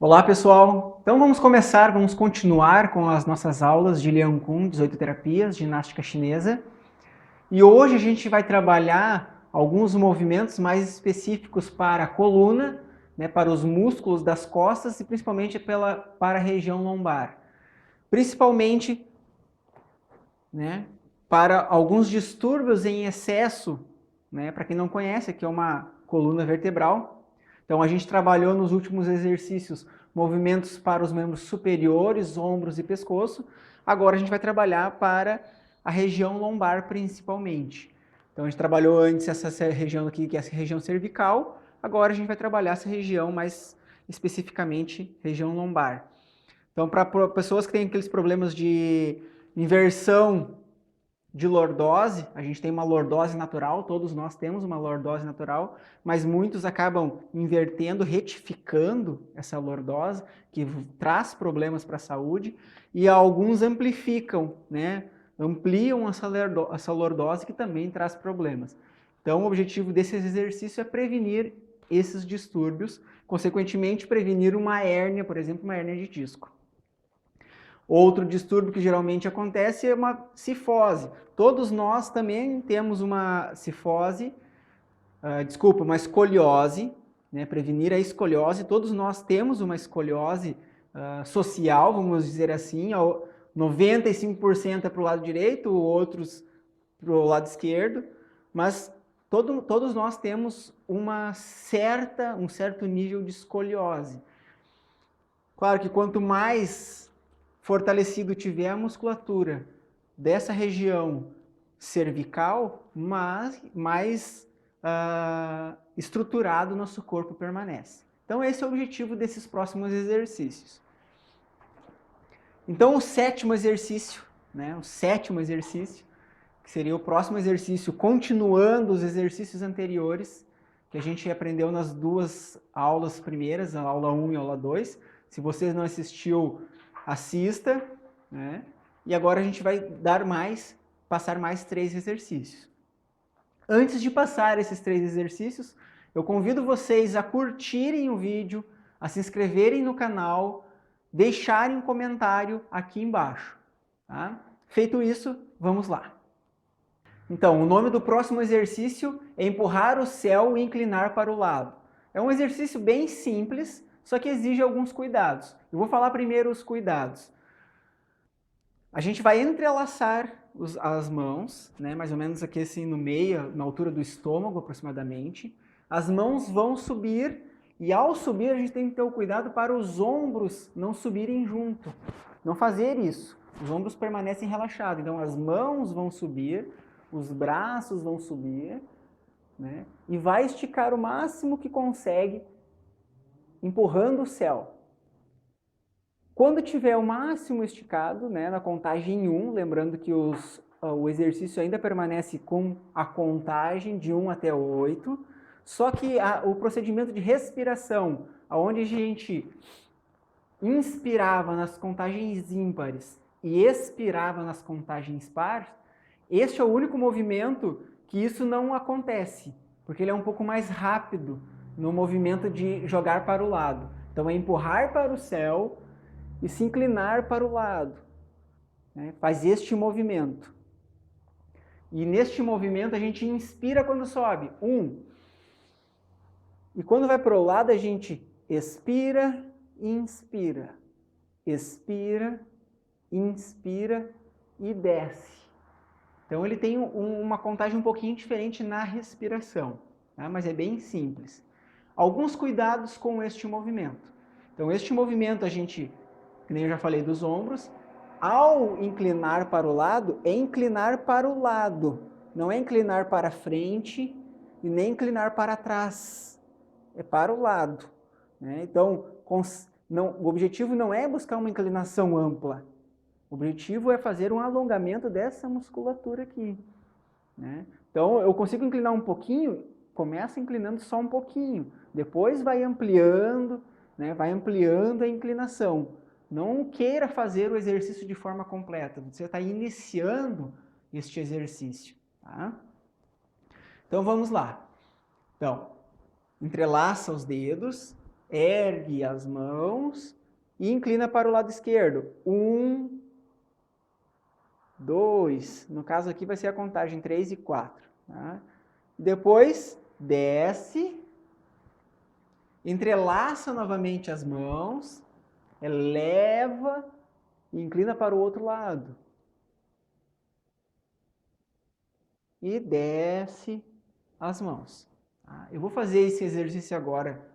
Olá, pessoal! Então vamos continuar com as nossas aulas de Liang Kun, 18 terapias, ginástica chinesa. E hoje a gente vai trabalhar alguns movimentos mais específicos para a coluna, né, para os músculos das costas e principalmente para a região lombar. Principalmente, né, para alguns distúrbios em excesso, né, para quem não conhece, aqui é uma coluna vertebral. Então a gente trabalhou nos últimos exercícios movimentos para os membros superiores, ombros e pescoço. Agora a gente vai trabalhar para a região lombar principalmente. Então a gente trabalhou antes essa região aqui, que é a região cervical. Agora a gente vai trabalhar essa região mais especificamente, região lombar. Então para pessoas que têm aqueles problemas de inversão de lordose, a gente tem uma lordose natural, todos nós temos uma lordose natural, mas muitos acabam invertendo, retificando essa lordose, que traz problemas para a saúde, e alguns amplificam, né? Ampliam essa lordose, que também traz problemas. Então, o objetivo desse exercício é prevenir esses distúrbios, consequentemente, prevenir uma hérnia, por exemplo, uma hérnia de disco. Outro distúrbio que geralmente acontece é uma cifose. Todos nós também temos uma cifose, uma escoliose, né? Prevenir a escoliose. Todos nós temos uma escoliose social, vamos dizer assim. 95% é para o lado direito, outros para o lado esquerdo, mas todos nós temos um certo nível de escoliose. Claro que quanto mais fortalecido tiver a musculatura dessa região cervical, mais estruturado o nosso corpo permanece. Então esse é o objetivo desses próximos exercícios. Então o sétimo exercício, que seria o próximo exercício, continuando os exercícios anteriores, que a gente aprendeu nas duas aulas primeiras, a aula 1 e a aula 2. Se vocês não assistiu, assista, né? E agora a gente vai passar mais 3 exercícios. Antes de passar esses 3 exercícios, eu convido vocês a curtirem o vídeo, a se inscreverem no canal, deixarem um comentário aqui embaixo. Tá? Feito isso, vamos lá. Então, o nome do próximo exercício é empurrar o céu e inclinar para o lado. É um exercício bem simples, só que exige alguns cuidados. Eu vou falar primeiro os cuidados. A gente vai entrelaçar as mãos, né, mais ou menos aqui assim no meio, na altura do estômago aproximadamente. As mãos vão subir e ao subir a gente tem que ter o cuidado para os ombros não subirem junto. Não fazer isso. Os ombros permanecem relaxados. Então as mãos vão subir, os braços vão subir, né, e vai esticar o máximo que consegue, empurrando o céu. Quando tiver o máximo esticado, né, na contagem 1, lembrando que o exercício ainda permanece com a contagem de 1 até 8, só que o procedimento de respiração, onde a gente inspirava nas contagens ímpares e expirava nas contagens pares, este é o único movimento que isso não acontece, porque ele é um pouco mais rápido no movimento de jogar para o lado. Então é empurrar para o céu e se inclinar para o lado. Né? Faz este movimento. E neste movimento a gente inspira quando sobe. 1. E quando vai para o lado a gente expira, inspira. Expira, inspira e desce. Então ele tem uma contagem um pouquinho diferente na respiração, tá? Mas é bem simples. Alguns cuidados com este movimento. Então este movimento a gente, que nem eu já falei dos ombros, ao inclinar para o lado, é inclinar para o lado, não é inclinar para frente e nem inclinar para trás, é para o lado. Né? Então, o objetivo não é buscar uma inclinação ampla, o objetivo é fazer um alongamento dessa musculatura aqui. Né? Então, eu consigo inclinar um pouquinho, começa inclinando só um pouquinho, depois vai ampliando, né? Vai ampliando a inclinação. Não queira fazer o exercício de forma completa, você está iniciando este exercício. Tá? Então, vamos lá. Então, entrelaça os dedos, ergue as mãos e inclina para o lado esquerdo. 1, 2, no caso aqui vai ser a contagem 3 e 4. Tá? Depois, desce, entrelaça novamente as mãos, eleva e inclina para o outro lado. E desce as mãos. Tá? Eu vou fazer esse exercício agora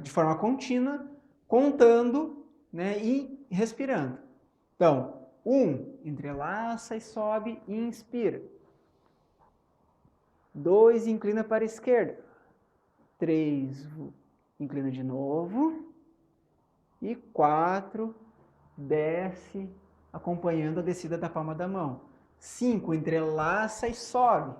de forma contínua, contando, né, e respirando. Então, 1, entrelaça e sobe e inspira. 2, inclina para a esquerda. 3, inclina de novo. E 4, desce, acompanhando a descida da palma da mão. 5, entrelaça e sobe.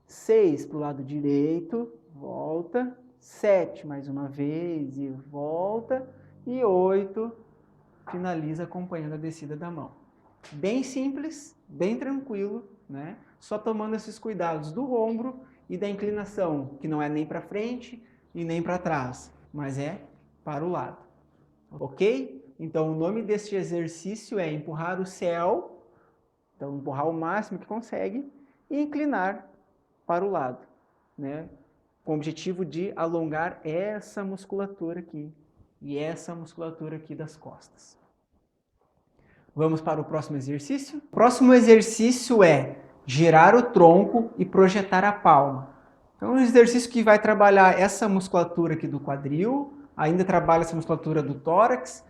6, para o lado direito, volta. 7, mais uma vez e volta. E 8, finaliza acompanhando a descida da mão. Bem simples, bem tranquilo, né? Só tomando esses cuidados do ombro e da inclinação, que não é nem para frente e nem para trás, mas é para o lado. Ok? Então, o nome deste exercício é empurrar o céu, então empurrar o máximo que consegue e inclinar para o lado, né? Com o objetivo de alongar essa musculatura aqui e essa musculatura aqui das costas. Vamos para o próximo exercício? O próximo exercício é girar o tronco e projetar a palma. Então, é um exercício que vai trabalhar essa musculatura aqui do quadril, ainda trabalha essa musculatura do tórax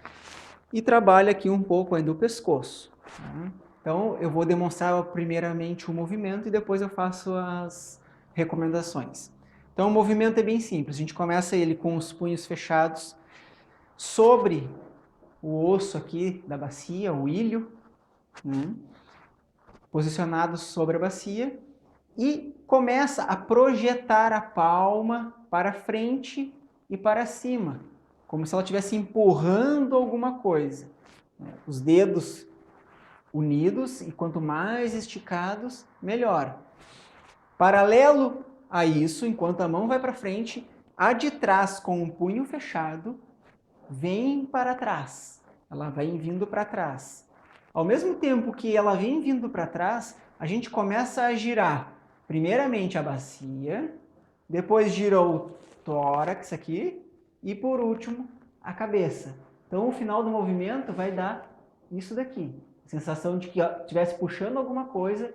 e trabalha aqui um pouco ainda o pescoço. Então, eu vou demonstrar primeiramente o movimento e depois eu faço as recomendações. Então, o movimento é bem simples. A gente começa ele com os punhos fechados sobre o osso aqui da bacia, o ilho, né? Posicionado sobre a bacia e começa a projetar a palma para frente e para cima, como se ela estivesse empurrando alguma coisa. Os dedos unidos e quanto mais esticados, melhor. Paralelo a isso, enquanto a mão vai para frente, a de trás com o punho fechado vem para trás. Ela vai vindo para trás. Ao mesmo tempo que ela vem vindo para trás, a gente começa a girar primeiramente a bacia, depois gira o tórax aqui e por último a cabeça. Então o final do movimento vai dar isso daqui. A sensação de que estivesse puxando alguma coisa,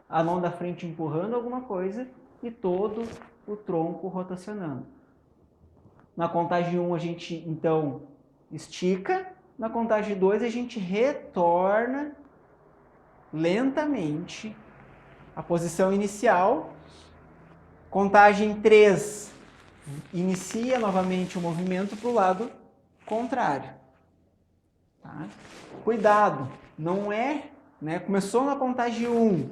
a mão da frente empurrando alguma coisa e todo o tronco rotacionando. Na contagem 1 a gente então estica, na contagem 2 a gente retorna lentamente a posição inicial. Contagem 3 inicia novamente o movimento para o lado contrário. Tá? Cuidado, não é, né? Começou na contagem 1,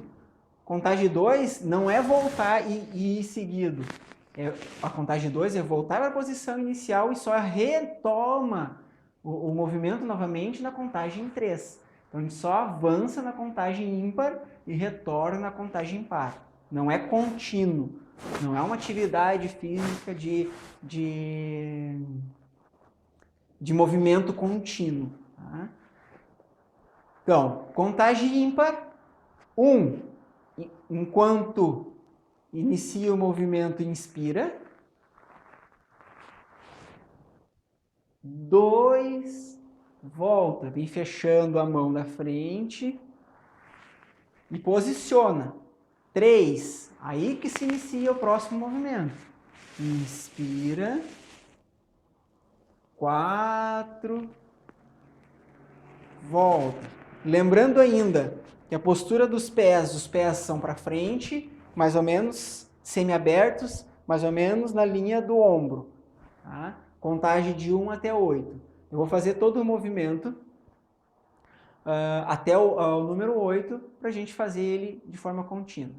contagem 2 não é voltar e ir seguido. A contagem 2 é voltar para a posição inicial e só retoma o movimento novamente na contagem 3. Então a gente só avança na contagem ímpar e retorna na contagem par. Não é contínuo, não é uma atividade física de movimento contínuo. Tá? Então, contagem ímpar, 1, enquanto inicia o movimento, inspira. 2, volta, vem fechando a mão da frente e posiciona. 3, aí que se inicia o próximo movimento. Inspira. 4, volta. Lembrando ainda que a postura dos pés, os pés são para frente, mais ou menos semi-abertos, mais ou menos na linha do ombro. Tá? Contagem de 1 até 8. Eu vou fazer todo o movimento até o número 8 para a gente fazer ele de forma contínua.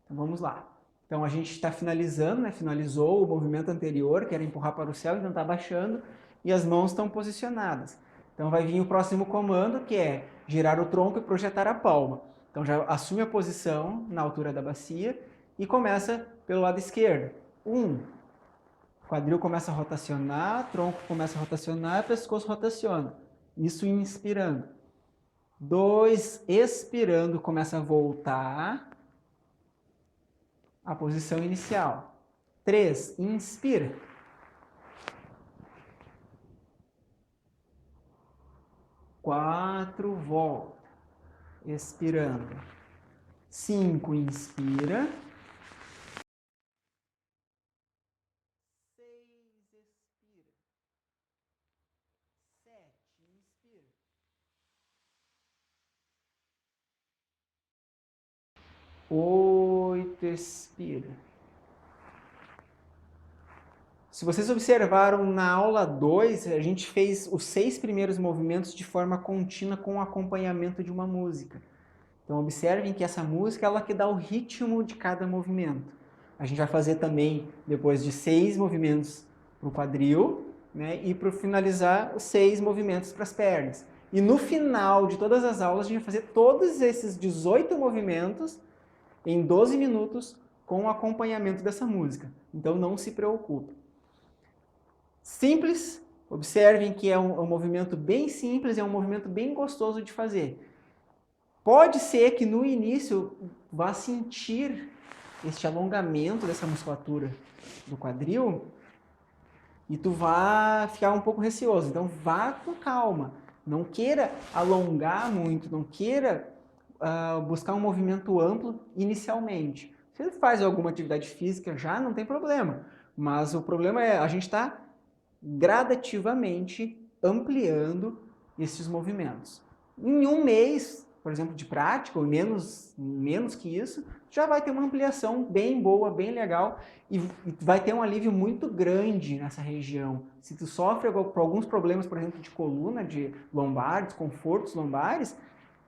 Então vamos lá. Então a gente está finalizando, né? Finalizou o movimento anterior, que era empurrar para o céu, então está baixando e as mãos estão posicionadas. Então vai vir o próximo comando, que é girar o tronco e projetar a palma. Então já assume a posição na altura da bacia e começa pelo lado esquerdo. 1, quadril começa a rotacionar, tronco começa a rotacionar, pescoço rotaciona. Isso inspirando. 2, expirando, começa a voltar à posição inicial. 3, inspira. 4, volta, expirando. 5, inspira. 6, expira. 7, inspira. 8, expira. Se vocês observaram na aula 2, a gente fez os 6 primeiros movimentos de forma contínua com o acompanhamento de uma música. Então observem que essa música é ela que dá o ritmo de cada movimento. A gente vai fazer também, depois de 6 movimentos para o quadril, né, e para finalizar os 6 movimentos para as pernas. E no final de todas as aulas a gente vai fazer todos esses 18 movimentos em 12 minutos com o acompanhamento dessa música. Então não se preocupe. Simples, observem que é um movimento bem simples, é um movimento bem gostoso de fazer. Pode ser que no início vá sentir este alongamento dessa musculatura do quadril e tu vá ficar um pouco receoso. Então vá com calma, não queira alongar muito, não queira buscar um movimento amplo inicialmente. Se ele faz alguma atividade física já não tem problema, mas o problema é a gente estar gradativamente ampliando esses movimentos. Em um mês, por exemplo, de prática, ou menos que isso, já vai ter uma ampliação bem boa, bem legal, e vai ter um alívio muito grande nessa região. Se tu sofre por alguns problemas, por exemplo, de coluna, de lombar, desconfortos lombares,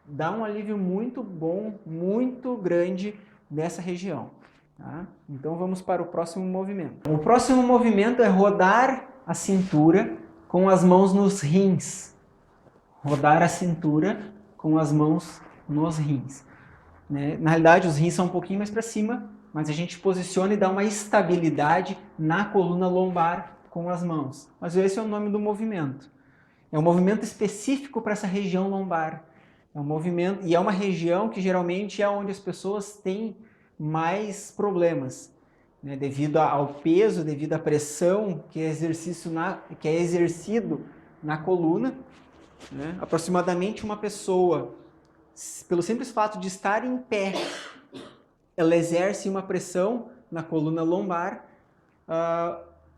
dá um alívio muito bom, muito grande nessa região. Tá? Então vamos para o próximo movimento. O próximo movimento é rodar a cintura com as mãos nos rins. Rodar a cintura com as mãos nos rins. Né? Na realidade, os rins são um pouquinho mais para cima, mas a gente posiciona e dá uma estabilidade na coluna lombar com as mãos. Mas esse é o nome do movimento. É um movimento específico para essa região lombar. É um movimento, e é uma região que geralmente é onde as pessoas têm mais problemas, né? Devido ao peso, devido à pressão que é exercido na coluna. Né? Aproximadamente uma pessoa, pelo simples fato de estar em pé, ela exerce uma pressão na coluna lombar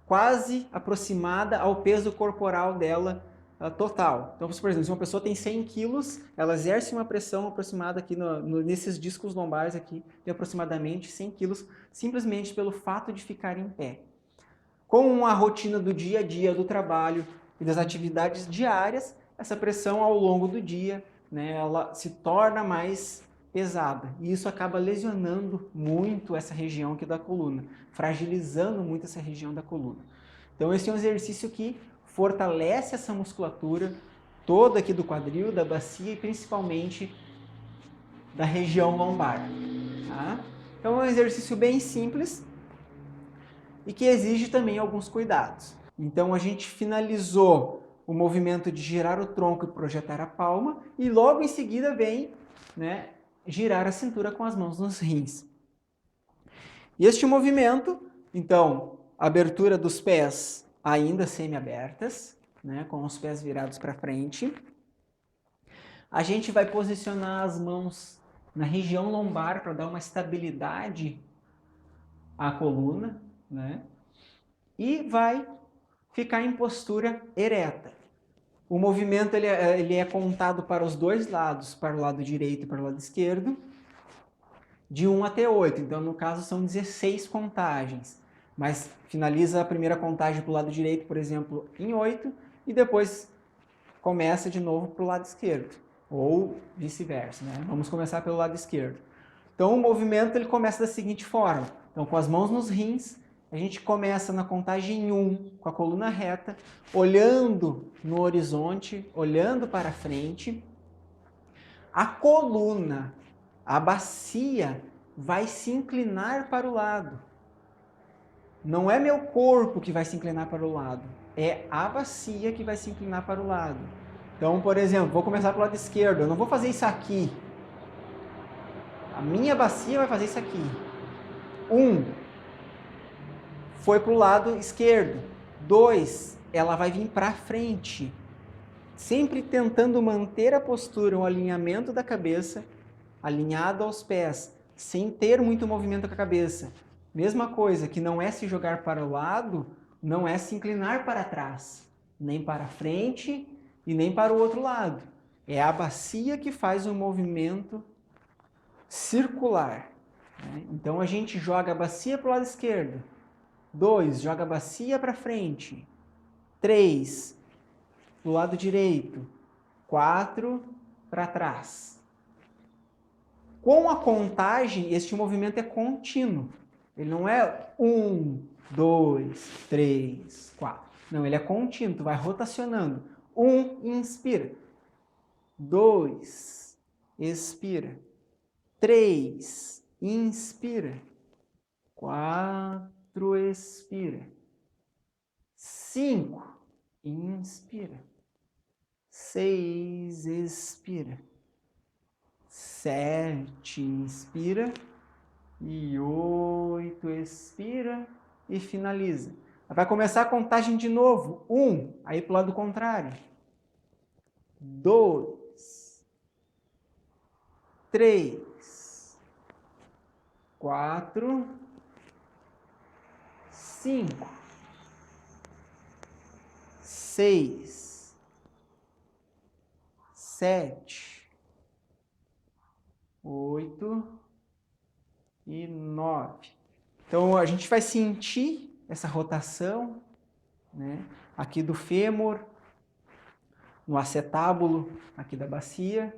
quase aproximada ao peso corporal dela total. Então, por exemplo, se uma pessoa tem 100 quilos, ela exerce uma pressão aproximada aqui nesses discos lombares aqui de aproximadamente 100 quilos, simplesmente pelo fato de ficar em pé. Com a rotina do dia a dia, do trabalho e das atividades diárias, essa pressão ao longo do dia, né, ela se torna mais pesada. E isso acaba lesionando muito essa região aqui da coluna, fragilizando muito essa região da coluna. Então esse é um exercício que fortalece essa musculatura toda aqui do quadril, da bacia e principalmente da região lombar. Tá? Então é um exercício bem simples e que exige também alguns cuidados. Então a gente finalizou o movimento de girar o tronco e projetar a palma e logo em seguida vem, né, girar a cintura com as mãos nos rins. E este movimento, então, abertura dos pés ainda semi-abertas, né, com os pés virados para frente. A gente vai posicionar as mãos na região lombar para dar uma estabilidade à coluna, né? E vai ficar em postura ereta. O movimento ele é contado para os dois lados, para o lado direito e para o lado esquerdo, de 1 até 8. Então, no caso, são 16 contagens. Mas finaliza a primeira contagem para o lado direito, por exemplo, em 8, e depois começa de novo para o lado esquerdo, ou vice-versa, né? Vamos começar pelo lado esquerdo. Então, o movimento ele começa da seguinte forma. Então, com as mãos nos rins, a gente começa na contagem 1, com a coluna reta, olhando no horizonte, olhando para frente. A coluna, a bacia, vai se inclinar para o lado. Não é meu corpo que vai se inclinar para o lado, é a bacia que vai se inclinar para o lado. Então, por exemplo, vou começar pelo lado esquerdo, eu não vou fazer isso aqui. A minha bacia vai fazer isso aqui. 1, foi para o lado esquerdo. 2, ela vai vir para frente. Sempre tentando manter a postura, o alinhamento da cabeça, alinhado aos pés, sem ter muito movimento com a cabeça. Mesma coisa, que não é se jogar para o lado, não é se inclinar para trás, nem para frente e nem para o outro lado. É a bacia que faz o movimento circular. Né? Então a gente joga a bacia para o lado esquerdo. 2, joga a bacia para frente. 3, para o lado direito. 4, para trás. Com a contagem, este movimento é contínuo. Ele não é 1, 2, 3, 4. Não, ele é contínuo, tu vai rotacionando. 1, inspira. 2, expira. 3, inspira. 4, expira. 5, inspira. 6, expira. 7, inspira. E 8, expira e finaliza. Vai começar a contagem de novo. 1, aí para o lado contrário. 2, 3, 4, 5, 6, 7, 8 e 9. Então a gente vai sentir essa rotação, né, aqui do fêmur, no acetábulo aqui da bacia.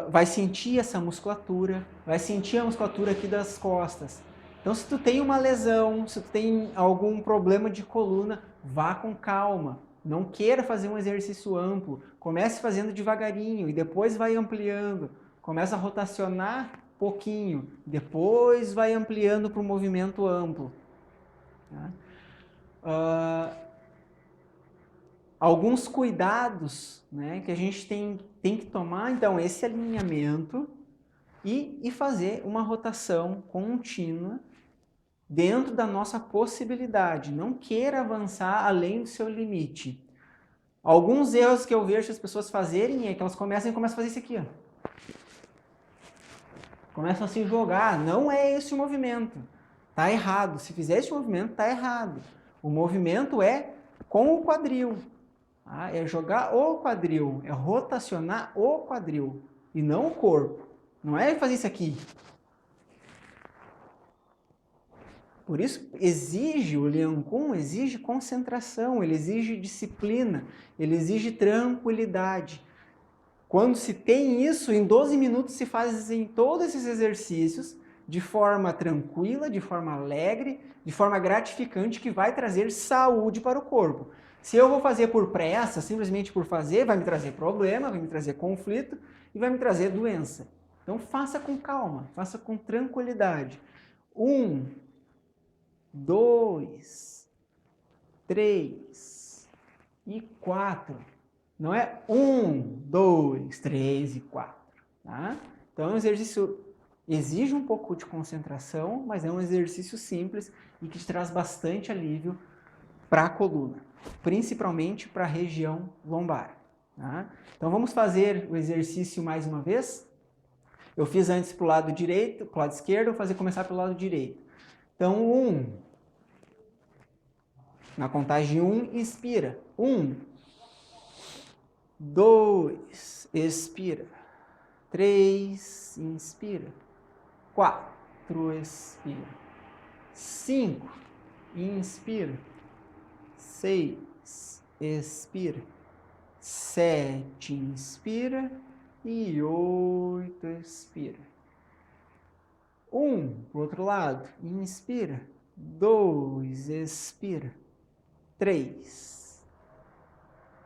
Vai sentir essa musculatura, vai sentir a musculatura aqui das costas. Então, se tu tem uma lesão, se tu tem algum problema de coluna, vá com calma. Não queira fazer um exercício amplo. Comece fazendo devagarinho e depois vai ampliando. Começa a rotacionar pouquinho, depois vai ampliando para um movimento amplo. Tá? Alguns cuidados, né, que a gente tem que tomar, então, esse alinhamento e fazer uma rotação contínua dentro da nossa possibilidade. Não queira avançar além do seu limite. Alguns erros que eu vejo as pessoas fazerem é que elas começam a fazer isso aqui. Ó. Começam a se jogar. Não é esse o movimento. Está errado. Se fizer esse movimento, está errado. O movimento é com o quadril. Tá? É jogar o quadril. É rotacionar o quadril. E não o corpo. Não é fazer isso aqui. Por isso, o Liang Kun exige concentração, ele exige disciplina, ele exige tranquilidade. Quando se tem isso, em 12 minutos se fazem todos esses exercícios de forma tranquila, de forma alegre, de forma gratificante, que vai trazer saúde para o corpo. Se eu vou fazer por pressa, simplesmente por fazer, vai me trazer problema, vai me trazer conflito e vai me trazer doença. Então faça com calma, faça com tranquilidade. 2, 3 e 4. Não é 1, 2, 3 e 4. Tá? Então, é um exercício exige um pouco de concentração, mas é um exercício simples e que te traz bastante alívio para a coluna, principalmente para a região lombar. Tá? Então, vamos fazer o exercício mais uma vez? Eu fiz antes para o lado direito, para o lado esquerdo, vou fazer começar pelo lado direito. Então, 1, na contagem 1, inspira. 1, 2, expira. 3, inspira. 4, expira. 5, inspira. 6, expira. 7, inspira. E 8, expira. 1, para o outro lado, inspira. 2, expira. 3,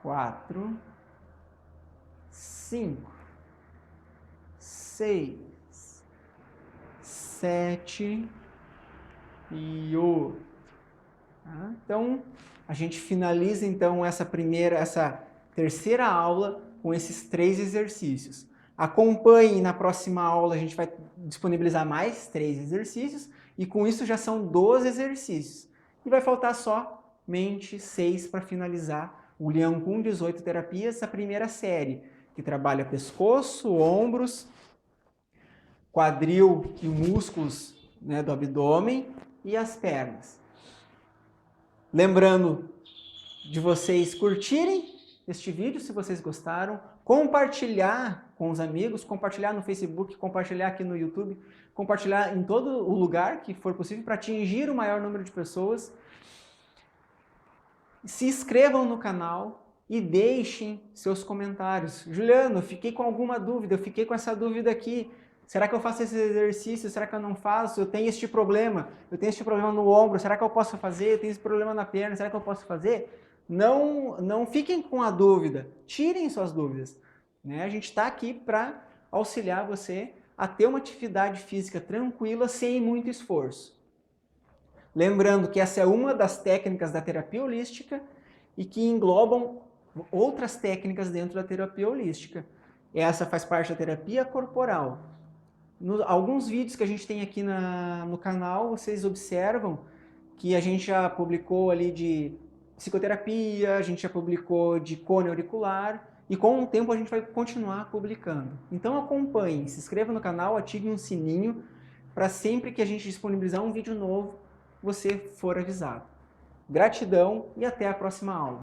4, 5, 6, 7 Fio. Tá? Então, a gente finaliza então essa terceira aula com esses 3 exercícios. Acompanhe na próxima aula, a gente vai disponibilizar mais 3 exercícios e com isso já são 12 exercícios. E vai faltar somente 6 para finalizar o Leão com 18 terapias, a primeira série, que trabalha pescoço, ombros, quadril e músculos, né, do abdômen e as pernas. Lembrando de vocês curtirem este vídeo, se vocês gostaram, compartilhar com os amigos, compartilhar no Facebook, compartilhar aqui no YouTube, compartilhar em todo o lugar que for possível para atingir o maior número de pessoas. Se inscrevam no canal e deixem seus comentários. Juliano, eu fiquei com alguma dúvida, eu fiquei com essa dúvida aqui. Será que eu faço esse exercício? Será que eu não faço? Eu tenho este problema. Eu tenho este problema no ombro. Será que eu posso fazer? Eu tenho esse problema na perna. Será que eu posso fazer? Não fiquem com a dúvida. Tirem suas dúvidas. Né? A gente está aqui para auxiliar você a ter uma atividade física tranquila, sem muito esforço. Lembrando que essa é uma das técnicas da terapia holística e que englobam outras técnicas dentro da terapia holística. Essa faz parte da terapia corporal. Alguns vídeos que a gente tem aqui no canal, vocês observam que a gente já publicou ali de psicoterapia, a gente já publicou de cone auricular e com o tempo a gente vai continuar publicando. Então acompanhem, se inscreva no canal, ative um sininho para sempre que a gente disponibilizar um vídeo novo, você for avisado. Gratidão e até a próxima aula.